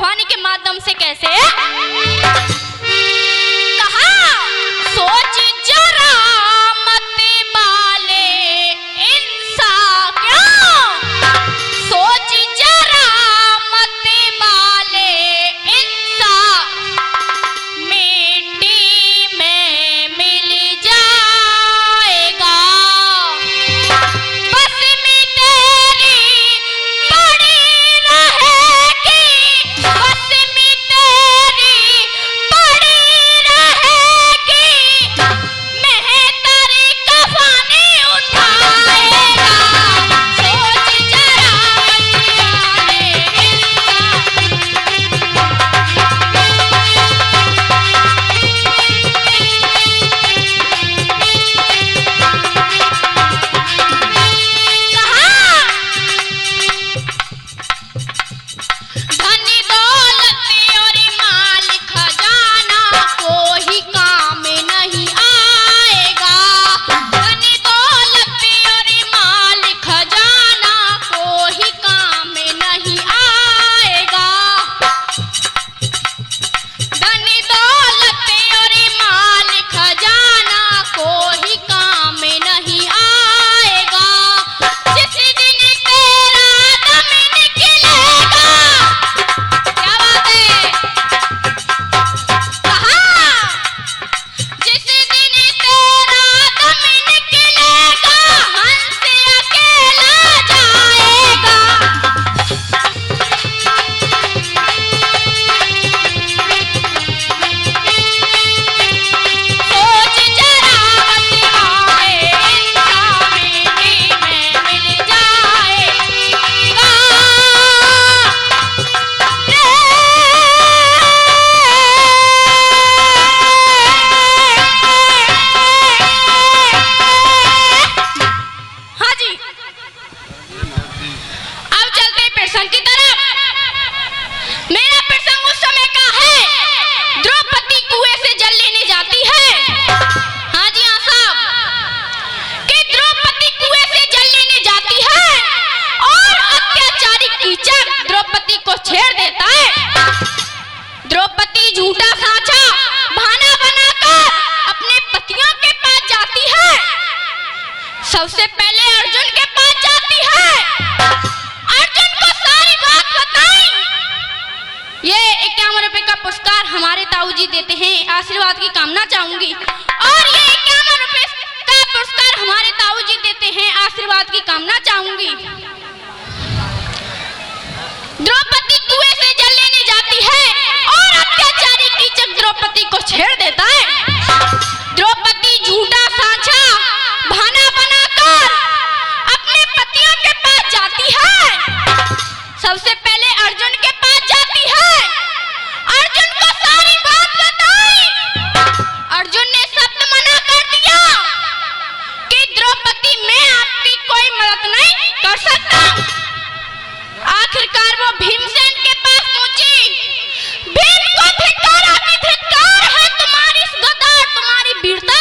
लिखवाने के माध्यम से कैसे कहा, सोच जरा मत बाले इंसान, क्यों सोच जरा मत बाले इंसान, मिट्टी में मिल जाएगा, बस में तेरी पड़ी रहेगी, बस में तेरी पड़ी रहेगी, मेहतर कफाने उठाएगा, सोच जरा मत बाले धनी दौलत और माल खजाना कोई काम नहीं आएगा, धनी दौलत और माल खजाना कोई काम नहीं आएगा, धनी दौलत और माल खजाना कोई काम नहीं आएगा, जिस दिन तेरा दम निकलेगा, क्या बात है कहा, जिस दिन तेरा दम निकलेगा, हंस अकेला जाएगा, सोच जरा मत बाले इंसान, मिट्टी में मिल जाएगा, हाँ जी। अब चलते हैं प्रसंग की तरफ। मेरा प्रसंग उस समय का है, द्रौपदी कुएं से जल लेने जाती है। हाँ जी हाँ साहब, कि द्रौपदी कुएं से जल लेने जाती है और अत्याचारी कीचक द्रौपदी को छेड़ देता है। द्रौपदी झूठा साँचा बहाना बनाकर अपने पतियों के पास जाती है। सबसे पहले अर्जुन के पास जाती है, अर्जुन को सारी बात बताई। ये 51 रुपए का पुरस्कार हमारे ताऊ जी देते हैं, आशीर्वाद की कामना चाहूंगी। और ये 51 रुपए का पुरस्कार हमारे ताऊ जी देते हैं, आशीर्वाद की कामना चाहूंगी। द्रौपदी कुएं से जल लेने जाती है और अत्याचारी कीचक द्रौपदी को छेड़ देता है। द्रौपदी झूठा साँचा बहाना बनाकर अपने पतियों के पास जाती है। सबसे पहले अर्जुन के पास जाती है, अर्जुन को सारी बात बताई। अर्जुन ने शब्द मना कर दिया कि द्रौपदी मैं आपकी कोई मदद नहीं कर सकता। आखिरकार वो भीमसेन के पास पहुंची। भीम को धिक्कार है, तुम्हारी इस गद्दार, तुम्हारी वीरता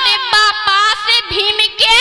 डिब्बा पास भीम के